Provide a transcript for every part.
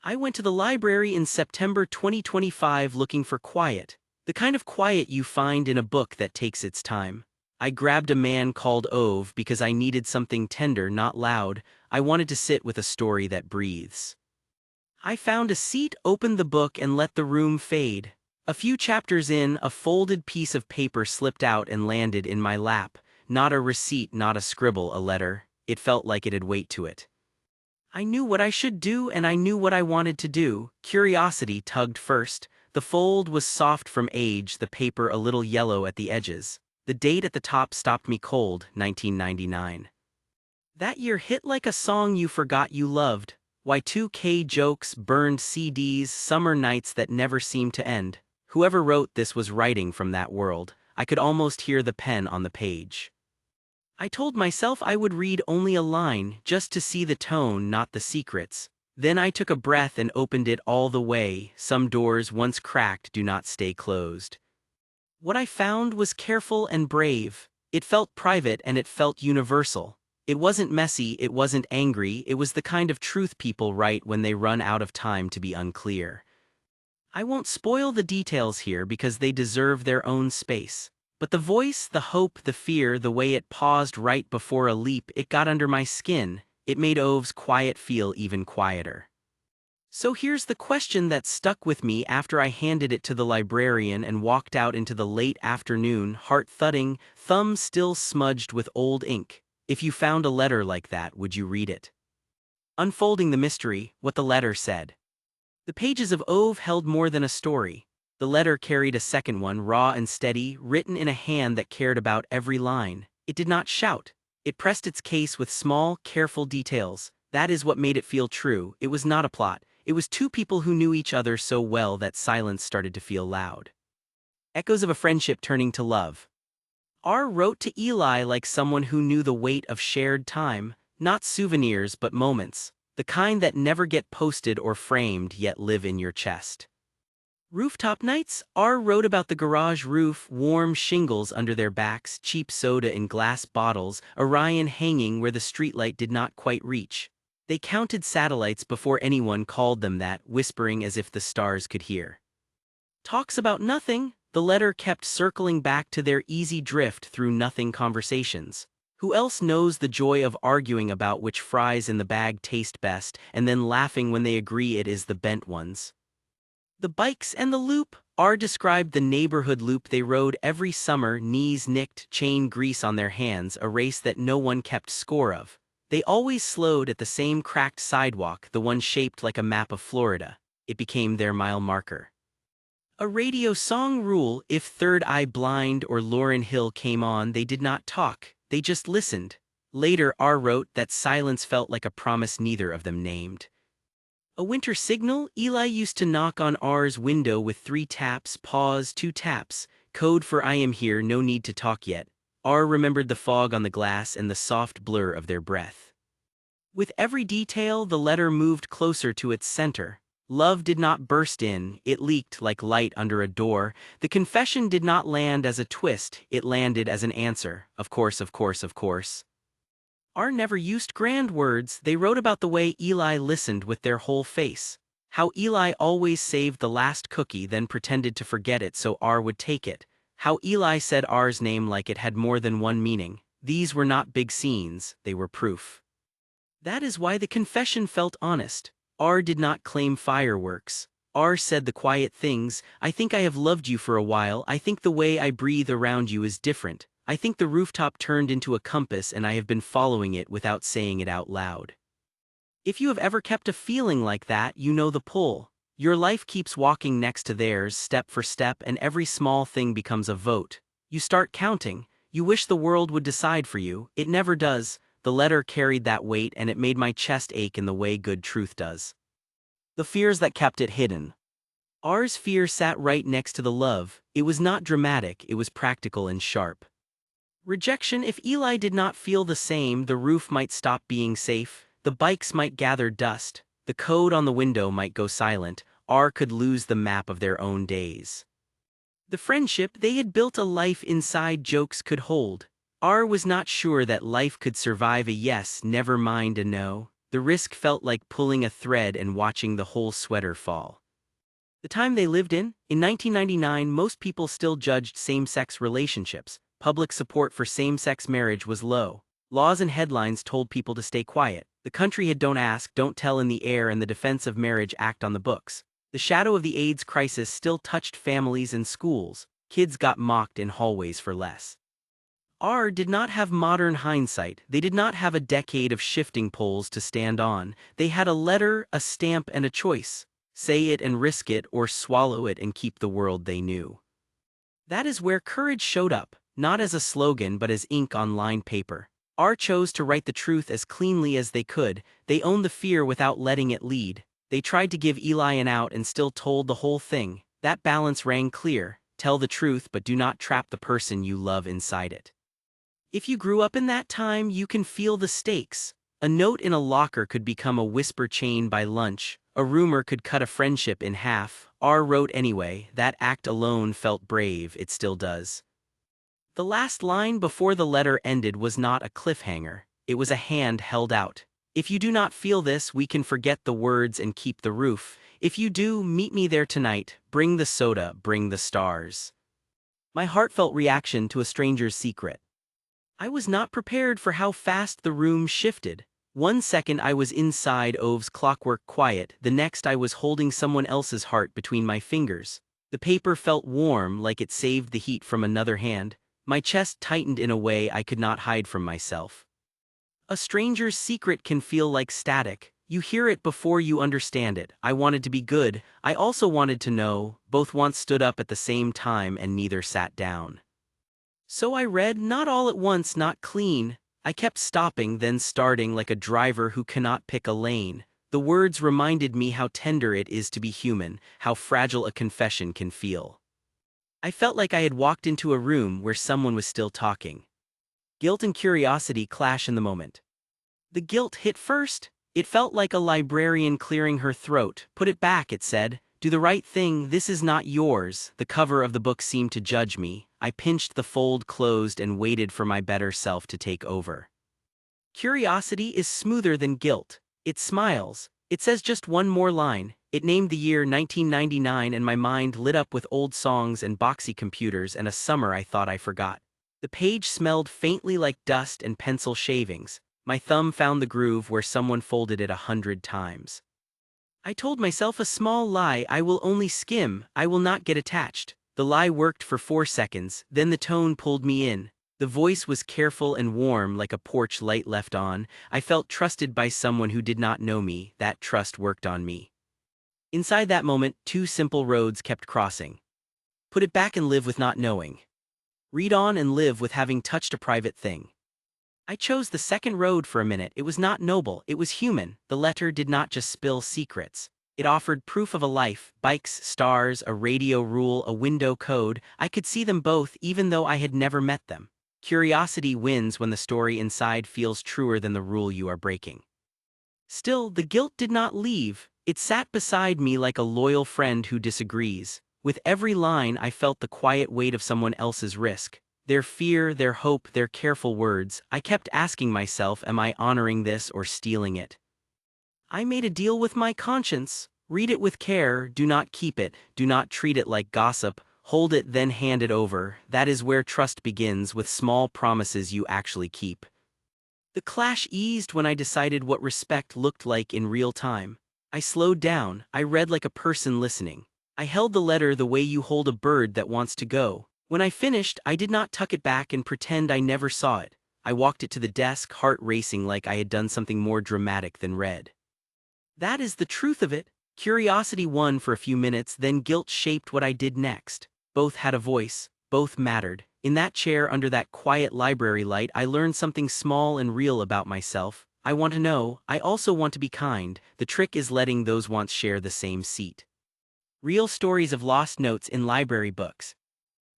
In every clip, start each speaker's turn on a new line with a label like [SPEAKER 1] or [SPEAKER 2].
[SPEAKER 1] I went to the library in September 2025 looking for quiet, the kind of quiet you find in a book that takes its time. I grabbed A Man Called Ove because I needed something tender, not loud. I wanted to sit with a story that breathes. I found a seat, opened the book, and let the room fade. A few chapters in, a folded piece of paper slipped out and landed in my lap. Not a receipt, not a scribble, a letter. It felt like it had weight to it. I knew what I should do and I knew what I wanted to do. Curiosity tugged first. The fold was soft from age, the paper a little yellow at the edges. The date at the top stopped me cold, 1999. That year hit like a song you forgot you loved. Y2K jokes, burned CDs, summer nights that never seemed to end. Whoever wrote this was writing from that world. I could almost hear the pen on the page. I told myself I would read only a line, just to see the tone, not the secrets. Then I took a breath and opened it all the way. Some doors once cracked do not stay closed. What I found was careful and brave. It felt private and it felt universal. It wasn't messy, it wasn't angry, it was the kind of truth people write when they run out of time to be unclear. I won't spoil the details here because they deserve their own space. But the voice, the hope, the fear, the way it paused right before a leap, it got under my skin. It made Ove's quiet feel even quieter. So here's the question that stuck with me after I handed it to the librarian and walked out into the late afternoon, heart thudding, thumb still smudged with old ink. If you found a letter like that, would you read it? Unfolding the mystery, what the letter said. The pages of Ove held more than a story. The letter carried a second one, raw and steady, written in a hand that cared about every line. It did not shout. It pressed its case with small, careful details. That is what made it feel true. It was not a plot. It was two people who knew each other so well that silence started to feel loud. Echoes of a friendship turning to love. R wrote to Eli like someone who knew the weight of shared time, not souvenirs but moments, the kind that never get posted or framed yet live in your chest. Rooftop nights, R wrote about the garage roof, warm shingles under their backs, cheap soda in glass bottles, Orion hanging where the streetlight did not quite reach. They counted satellites before anyone called them that, whispering as if the stars could hear. Talks about nothing, the letter kept circling back to their easy drift through nothing conversations. Who else knows the joy of arguing about which fries in the bag taste best and then laughing when they agree it is the bent ones? The bikes and the loop, R described the neighborhood loop they rode every summer, knees nicked, chain grease on their hands, a race that no one kept score of. They always slowed at the same cracked sidewalk, the one shaped like a map of Florida. It became their mile marker. A radio song rule, if Third Eye Blind or Lauryn Hill came on, they did not talk, they just listened. Later, R wrote that silence felt like a promise neither of them named. A winter signal, Eli used to knock on R's window with 3 taps, pause, 2 taps, code for I am here, no need to talk yet. R remembered the fog on the glass and the soft blur of their breath. With every detail, the letter moved closer to its center. Love did not burst in, it leaked like light under a door. The confession did not land as a twist, it landed as an answer. Of course, of course, of course. R never used grand words, they wrote about the way Eli listened with their whole face. How Eli always saved the last cookie then pretended to forget it so R would take it. How Eli said R's name like it had more than one meaning. These were not big scenes, they were proof. That is why the confession felt honest. R did not claim fireworks. R said the quiet things. I think I have loved you for a while. I think the way I breathe around you is different. I think the rooftop turned into a compass and I have been following it without saying it out loud. If you have ever kept a feeling like that, you know the pull. Your life keeps walking next to theirs, step for step, and every small thing becomes a vote. You start counting. You wish the world would decide for you. It never does. The letter carried that weight and it made my chest ache in the way good truth does. The fears that kept it hidden. R's fear sat right next to the love. It was not dramatic, it was practical and sharp. Rejection. If Eli did not feel the same, the roof might stop being safe, the bikes might gather dust, the code on the window might go silent, R could lose the map of their own days. The friendship, they had built a life inside jokes could hold. R was not sure that life could survive a yes, never mind a no. The risk felt like pulling a thread and watching the whole sweater fall. The time they lived in 1999, most people still judged same-sex relationships. Public support for same-sex marriage was low. Laws and headlines told people to stay quiet. The country had Don't Ask, Don't Tell in the air and the Defense of Marriage Act on the books. The shadow of the AIDS crisis still touched families and schools. Kids got mocked in hallways for less. Did not have modern hindsight. They did not have a decade of shifting poles to stand on. They had a letter, a stamp, and a choice. Say it and risk it, or swallow it and keep the world they knew. That is where courage showed up, not as a slogan but as ink on lined paper. Chose to write the truth as cleanly as they could. They owned the fear without letting it lead. They tried to give Eli an out and still told the whole thing. That balance rang clear. Tell the truth but do not trap the person you love inside it. If you grew up in that time, you can feel the stakes. A note in a locker could become a whisper chain by lunch. A rumor could cut a friendship in half. Wrote anyway. That act alone felt brave. It still does. The last line before the letter ended was not a cliffhanger. It was a hand held out. If you do not feel this, we can forget the words and keep the roof. If you do, meet me there tonight. Bring the soda, bring the stars. My heartfelt reaction to a stranger's secret. I was not prepared for how fast the room shifted. 1 second I was inside Ove's clockwork quiet, the next I was holding someone else's heart between my fingers. The paper felt warm, like it saved the heat from another hand. My chest tightened in a way I could not hide from myself. A stranger's secret can feel like static. You hear it before you understand it. I wanted to be good. I also wanted to know. Both wants stood up at the same time and neither sat down. So I read, not all at once, not clean. I kept stopping, then starting like a driver who cannot pick a lane. The words reminded me how tender it is to be human, how fragile a confession can feel. I felt like I had walked into a room where someone was still talking. Guilt and curiosity clash in the moment. The guilt hit first. It felt like a librarian clearing her throat. Put it back, it said. Do the right thing, this is not yours. The cover of the book seemed to judge me. I pinched the fold closed and waited for my better self to take over. Curiosity is smoother than guilt. It smiles. It says just one more line. It named the year 1999 and my mind lit up with old songs and boxy computers and a summer I thought I forgot. The page smelled faintly like dust and pencil shavings. My thumb found the groove where someone folded it 100 times. I told myself a small lie. I will only skim. I will not get attached. The lie worked for 4 seconds, then the tone pulled me in. The voice was careful and warm like a porch light left on. I felt trusted by someone who did not know me. That trust worked on me. Inside that moment, 2 simple roads kept crossing. Put it back and live with not knowing. Read on and live with having touched a private thing. I chose the second road for a minute. It was not noble, it was human. The letter did not just spill secrets. It offered proof of a life, bikes, stars, a radio rule, a window code. I could see them both even though I had never met them. Curiosity wins when the story inside feels truer than the rule you are breaking. Still, the guilt did not leave. It sat beside me like a loyal friend who disagrees. With every line I felt the quiet weight of someone else's risk. Their fear, their hope, their careful words. I kept asking myself, am I honoring this or stealing it? I made a deal with my conscience. Read it with care, do not keep it, do not treat it like gossip, hold it then hand it over. That is where trust begins, with small promises you actually keep. The clash eased when I decided what respect looked like in real time. I slowed down, I read like a person listening. I held the letter the way you hold a bird that wants to go. When I finished, I did not tuck it back and pretend I never saw it. I walked it to the desk, heart racing like I had done something more dramatic than read. That is the truth of it. Curiosity won for a few minutes, then guilt shaped what I did next. Both had a voice, both mattered. In that chair under that quiet library light, I learned something small and real about myself. I want to know, I also want to be kind. The trick is letting those wants share the same seat. Real stories of lost notes in library books.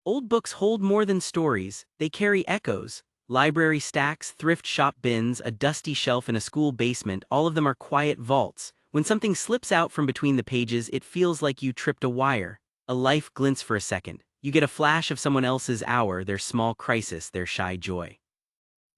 [SPEAKER 1] Old books hold more than stories, they carry echoes. Library stacks, thrift shop bins, a dusty shelf in a school basement, all of them are quiet vaults. When something slips out from between the pages, it feels like you tripped a wire. A life glints for a second. You get a flash of someone else's hour, their small crisis, their shy joy.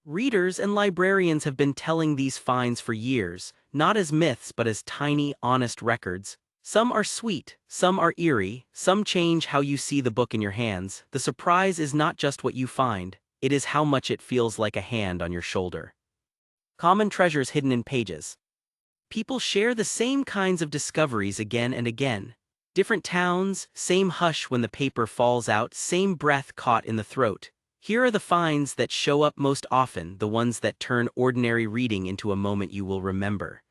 [SPEAKER 1] Readers and librarians have been telling these finds for years, not as myths but as tiny, honest records. Some are sweet, some are eerie, some change how you see the book in your hands. The surprise is not just what you find, it is how much it feels like a hand on your shoulder. Common treasures hidden in pages. People share the same kinds of discoveries again and again. Different towns, same hush when the paper falls out, same breath caught in the throat. Here are the finds that show up most often, the ones that turn ordinary reading into a moment you will remember.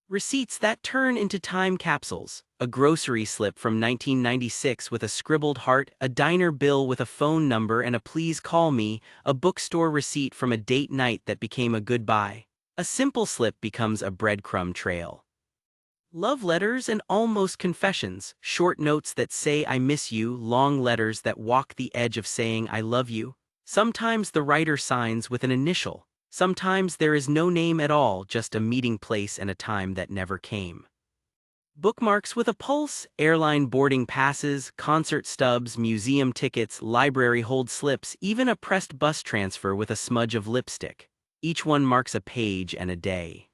[SPEAKER 1] Receipts that turn into time capsules. A grocery slip from 1996 with a scribbled heart, a diner bill with a phone number and a please call me, a bookstore receipt from a date night that became a goodbye. A simple slip becomes a breadcrumb trail. Love letters and almost confessions, short notes that say I miss you, long letters that walk the edge of saying I love you. Sometimes the writer signs with an initial. Sometimes there is no name at all, just a meeting place and a time that never came. Bookmarks with a pulse, airline boarding passes, concert stubs, museum tickets, library hold slips, even a pressed bus transfer with a smudge of lipstick. Each one marks a page and a day.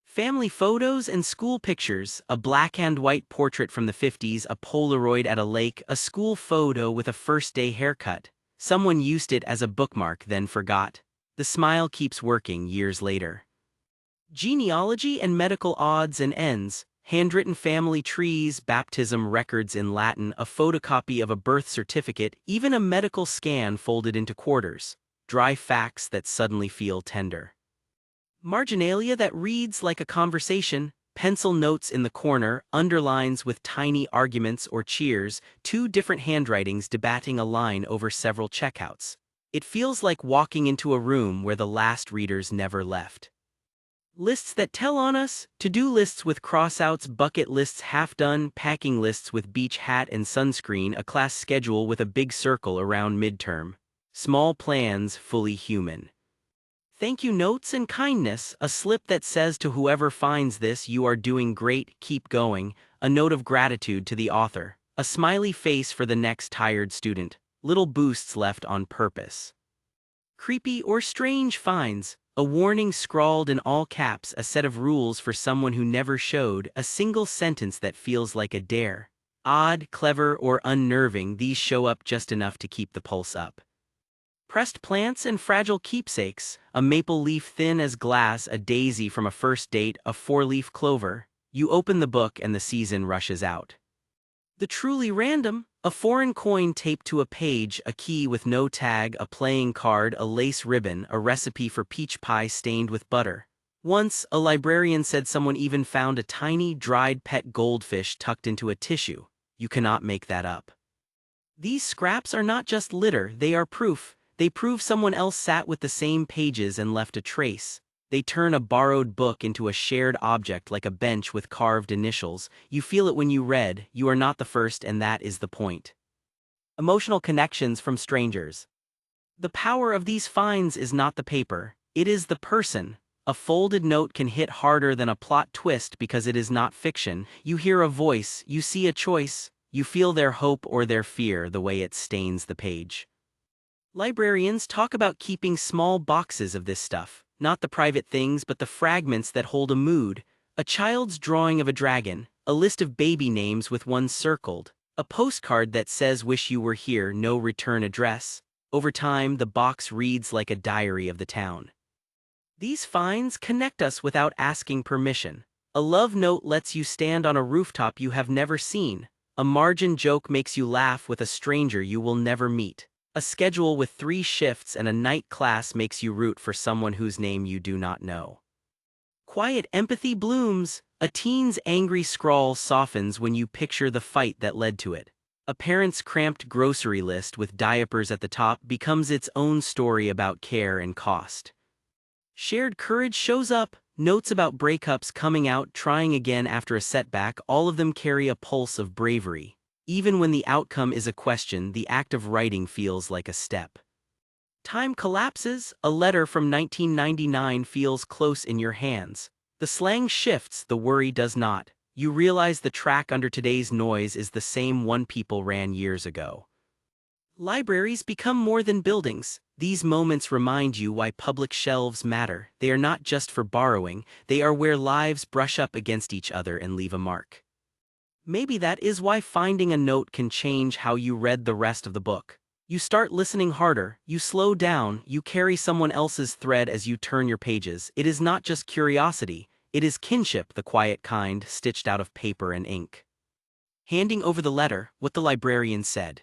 [SPEAKER 1] Family photos and school pictures, a black and white portrait from the 50s, a Polaroid at a lake, a school photo with a first-day haircut. Someone used it as a bookmark then forgot. The smile keeps working years later. Genealogy and medical odds and ends, handwritten family trees, baptism records in Latin, a photocopy of a birth certificate, even a medical scan folded into quarters. Dry facts that suddenly feel tender. Marginalia that reads like a conversation, pencil notes in the corner, underlines with tiny arguments or cheers, two different handwritings debating a line over several checkouts. It feels like walking into a room where the last readers never left. Lists that tell on us, to-do lists with crossouts, bucket lists half done, packing lists with beach hat and sunscreen, a class schedule with a big circle around midterm. Small plans, fully human. Thank you notes and kindness, a slip that says to whoever finds this you are doing great, keep going, a note of gratitude to the author, a smiley face for the next tired student, little boosts left on purpose. Creepy or strange finds, a warning scrawled in all caps, a set of rules for someone who never showed, a single sentence that feels like a dare. Odd, clever, or unnerving, these show up just enough to keep the pulse up. Pressed plants and fragile keepsakes, a maple leaf thin as glass, a daisy from a first date, a four-leaf clover. You open the book and the season rushes out. The truly random, a foreign coin taped to a page, a key with no tag, a playing card, a lace ribbon, a recipe for peach pie stained with butter. Once, a librarian said someone even found a tiny, dried pet goldfish tucked into a tissue. You cannot make that up. These scraps are not just litter, they are proof. They prove someone else sat with the same pages and left a trace. They turn a borrowed book into a shared object like a bench with carved initials. You feel it when you read, you are not the first, and that is the point. Emotional connections from strangers. The power of these finds is not the paper, it is the person. A folded note can hit harder than a plot twist because it is not fiction. You hear a voice, you see a choice, you feel their hope or their fear the way it stains the page. Librarians talk about keeping small boxes of this stuff, not the private things but the fragments that hold a mood, a child's drawing of a dragon, a list of baby names with one circled, a postcard that says wish you were here, no return address. Over time, the box reads like a diary of the town. These finds connect us without asking permission. A love note lets you stand on a rooftop you have never seen. A margin joke makes you laugh with a stranger you will never meet. A schedule with 3 shifts and a night class makes you root for someone whose name you do not know. Quiet empathy blooms. A teen's angry scrawl softens when you picture the fight that led to it. A parent's cramped grocery list with diapers at the top becomes its own story about care and cost. Shared courage shows up. Notes about breakups, coming out, trying again after a setback, all of them carry a pulse of bravery. Even when the outcome is a question, the act of writing feels like a step. Time collapses. A letter from 1999 feels close in your hands. The slang shifts, the worry does not. You realize the track under today's noise is the same one people ran years ago. Libraries become more than buildings. These moments remind you why public shelves matter. They are not just for borrowing, they are where lives brush up against each other and leave a mark. Maybe that is why finding a note can change how you read the rest of the book. You start listening harder, you slow down, you carry someone else's thread as you turn your pages. It is not just curiosity, it is kinship, the quiet kind, stitched out of paper and ink. Handing over the letter, what the librarian said.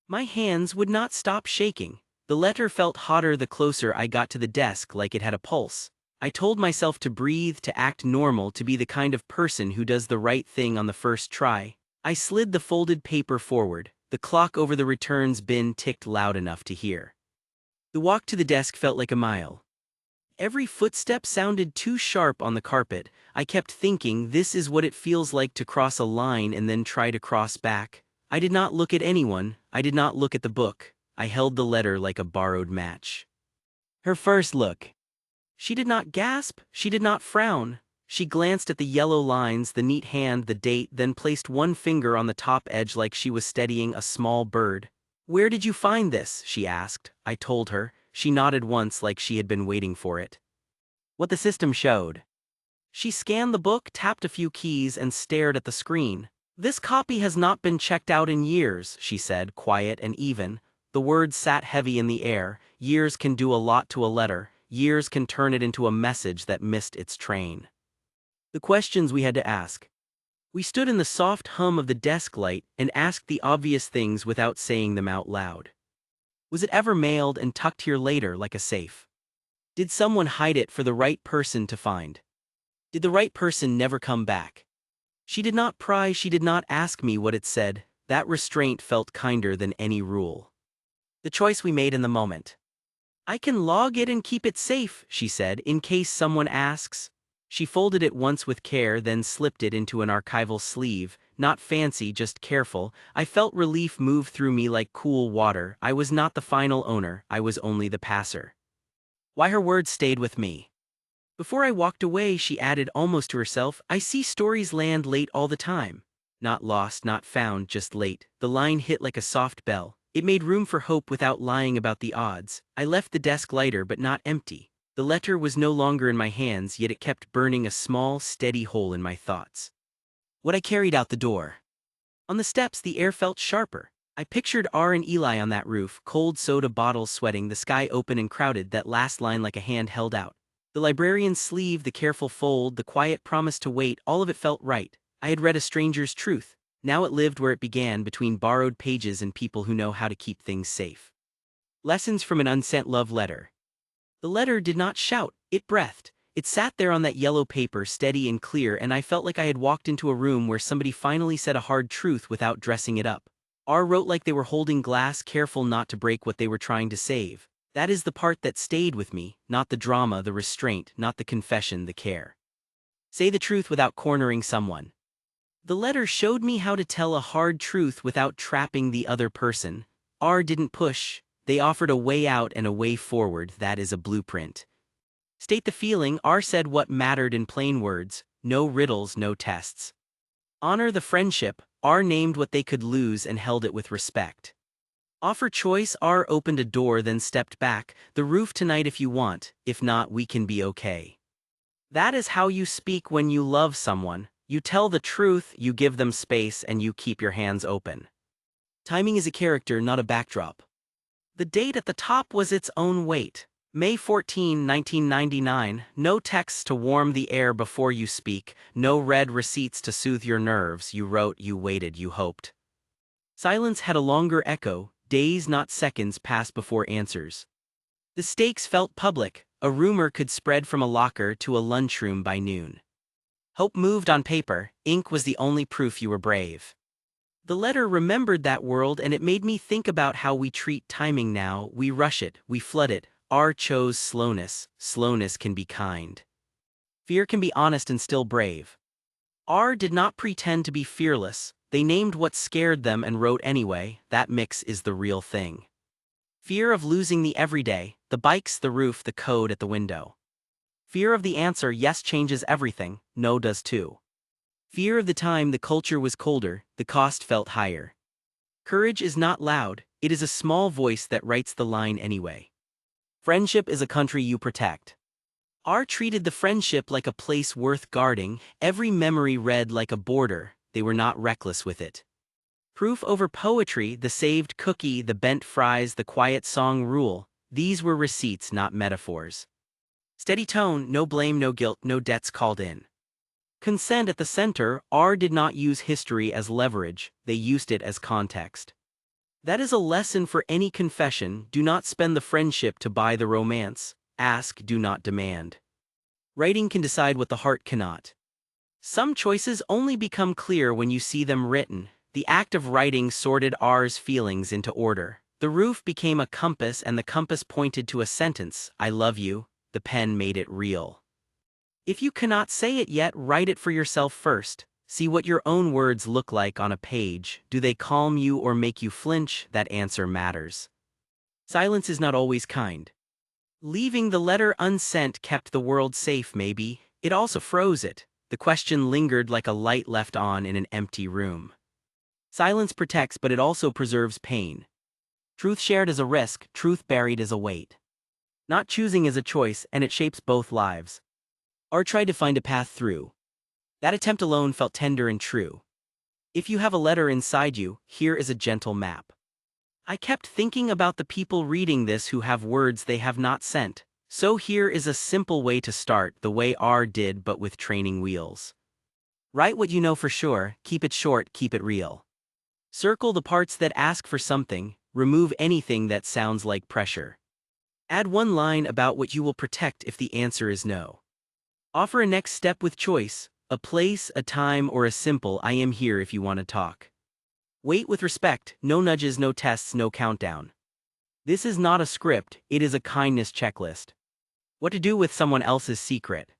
[SPEAKER 1] My hands would not stop shaking. The letter felt hotter the closer I got to the desk, like it had a pulse. I told myself to breathe, to act normal, to be the kind of person who does the right thing on the first try. I slid the folded paper forward. The clock over the returns bin ticked loud enough to hear. The walk to the desk felt like a mile. Every footstep sounded too sharp on the carpet. I kept thinking, this is what it feels like to cross a line and then try to cross back. I did not look at anyone. I did not look at the book. I held the letter like a borrowed match. Her first look. She did not gasp, she did not frown. She glanced at the yellow lines, the neat hand, the date, then placed one finger on the top edge like she was steadying a small bird. Where did you find this? She asked. I told her. She nodded once like she had been waiting for it. What the system showed. She scanned the book, tapped a few keys, and stared at the screen. This copy has not been checked out in years, she said, quiet and even. The words sat heavy in the air. Years can do a lot to a letter. Years can turn it into a message that missed its train. The questions we had to ask. We stood in the soft hum of the desk light and asked the obvious things without saying them out loud. Was it ever mailed and tucked here later like a safe? Did someone hide it for the right person to find? Did the right person never come back? She did not pry, she did not ask me what it said. That restraint felt kinder than any rule. The choice we made in the moment. I can log it and keep it safe, she said, in case someone asks. She folded it once with care, then slipped it into an archival sleeve. Not fancy, just careful. I felt relief move through me like cool water. I was not the final owner, I was only the passer. Why her words stayed with me. Before I walked away, she added almost to herself, I see stories land late all the time. Not lost, not found, just late. The line hit like a soft bell. It made room for hope without lying about the odds. I left the desk lighter but not empty. The letter was no longer in my hands, yet it kept burning a small, steady hole in my thoughts. What I carried out the door. On the steps, the air felt sharper. I pictured R and Eli on that roof, cold soda bottles sweating, the sky open and crowded, that last line like a hand held out. The librarian's sleeve, the careful fold, the quiet promise to wait, all of it felt right. I had read a stranger's truth. Now it lived where it began, between borrowed pages and people who know how to keep things safe. Lessons from an unsent love letter. The letter did not shout, it breathed. It sat there on that yellow paper, steady and clear, and I felt like I had walked into a room where somebody finally said a hard truth without dressing it up. R wrote like they were holding glass, careful not to break what they were trying to save. That is the part that stayed with me, not the drama, the restraint, not the confession, the care. Say the truth without cornering someone. The letter showed me how to tell a hard truth without trapping the other person. R didn't push, they offered a way out and a way forward. That is a blueprint. State the feeling. R said what mattered in plain words, no riddles, no tests. Honor the friendship. R named what they could lose and held it with respect. Offer choice. R opened a door then stepped back. The roof tonight if you want, if not we can be okay. That is how you speak when you love someone. You tell the truth, you give them space, and you keep your hands open. Timing is a character, not a backdrop. The date at the top was its own weight. May 14, 1999, no texts to warm the air before you speak, no red receipts to soothe your nerves. You wrote, you waited, you hoped. Silence had a longer echo. Days, not seconds, passed before answers. The stakes felt public. A rumor could spread from a locker to a lunchroom by noon. Hope moved on paper. Ink was the only proof you were brave. The letter remembered that world, and it made me think about how we treat timing now. We rush it, we flood it. R chose slowness. Slowness can be kind. Fear can be honest and still brave. R did not pretend to be fearless. They named what scared them and wrote anyway. That mix is the real thing. Fear of losing the everyday, the bikes, the roof, the code at the window. Fear of the answer, yes changes everything, no does too. Fear of the time the culture was colder, the cost felt higher. Courage is not loud, It is a small voice that writes the line anyway. Friendship is a country you protect. R treated the friendship like a place worth guarding, every memory read like a border, they were not reckless with it. Proof over poetry, the saved cookie, the bent fries, the quiet song rule, these were receipts, not metaphors. Steady tone, no blame, no guilt, no debts called in. Consent at the center, R did not use history as leverage, they used it as context. That is a lesson for any confession, do not spend the friendship to buy the romance, ask, do not demand. Writing can decide what the heart cannot. Some choices only become clear when you see them written. The act of writing sorted R's feelings into order. The roof became a compass and the compass pointed to a sentence, I love you, the pen made it real. If you cannot say it yet, write it for yourself first. See what your own words look like on a page. Do they calm you or make you flinch? That answer matters. Silence is not always kind. Leaving the letter unsent kept the world safe maybe, it also froze it. The question lingered like a light left on in an empty room. Silence protects, but it also preserves pain. Truth shared is a risk, truth buried is a weight. Not choosing is a choice, and it shapes both lives. R tried to find a path through. That attempt alone felt tender and true. If you have a letter inside you, here is a gentle map. I kept thinking about the people reading this who have words they have not sent, so here is a simple way to start, the way R did but with training wheels. Write what you know for sure, keep it short, keep it real. Circle the parts that ask for something, remove anything that sounds like pressure. Add one line about what you will protect if the answer is no. Offer a next step with choice, a place, a time, or a simple I am here if you want to talk. Wait with respect, no nudges, no tests, no countdown. This is not a script, it is a kindness checklist. What to do with someone else's secret.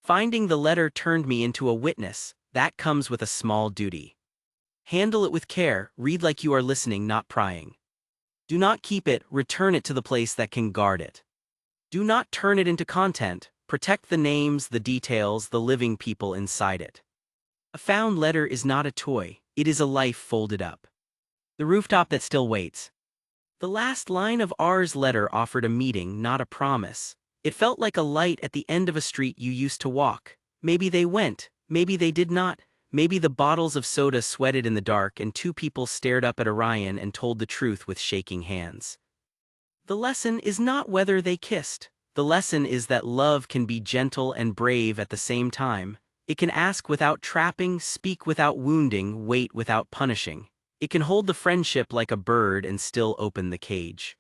[SPEAKER 1] Finding the letter turned me into a witness, that comes with a small duty. Handle it with care, read like you are listening, not prying. Do not keep it, return it to the place that can guard it. Do not turn it into content, protect the names, the details, the living people inside it. A found letter is not a toy, it is a life folded up. The rooftop that still waits. The last line of R's letter offered a meeting, not a promise. It felt like a light at the end of a street you used to walk. Maybe they went, maybe they did not. Maybe the bottles of soda sweated in the dark and two people stared up at Orion and told the truth with shaking hands. The lesson is not whether they kissed. The lesson is that love can be gentle and brave at the same time. It can ask without trapping, speak without wounding, wait without punishing. It can hold the friendship like a bird and still open the cage.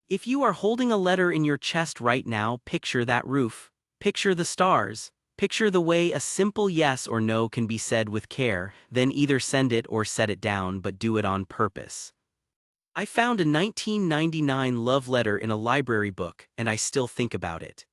[SPEAKER 1] If you are holding a letter in your chest right now, picture that roof. Picture the stars. Picture the way a simple yes or no can be said with care, then either send it or set it down, but do it on purpose. I found a 1999 love letter in a library book, and I still think about it.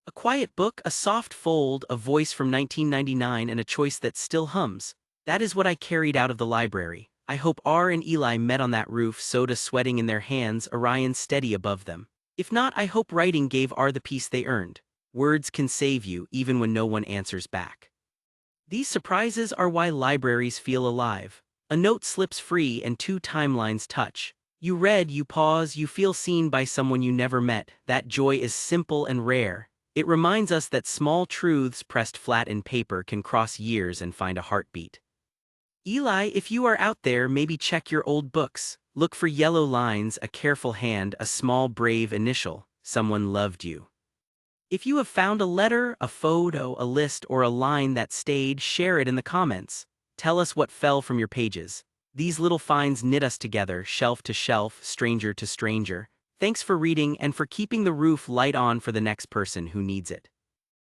[SPEAKER 1] A quiet book, a soft fold, a voice from 1999, and a choice that still hums. That is what I carried out of the library. I hope R and Eli met on that roof, soda sweating in their hands, Orion steady above them. If not, I hope writing gave R the peace they earned. Words can save you even when no one answers back. These surprises are why libraries feel alive. A note slips free and two timelines touch. You read, you pause, you feel seen by someone you never met. That joy is simple and rare. It reminds us that small truths pressed flat in paper can cross years and find a heartbeat. Eli, if you are out there, maybe check your old books. Look for yellow lines, a careful hand, a small brave initial. Someone loved you. If you have found a letter, a photo, a list, or a line that stayed, share it in the comments. Tell us what fell from your pages. These little finds knit us together, shelf to shelf, stranger to stranger. Thanks for reading and for keeping the roof light on for the next person who needs it.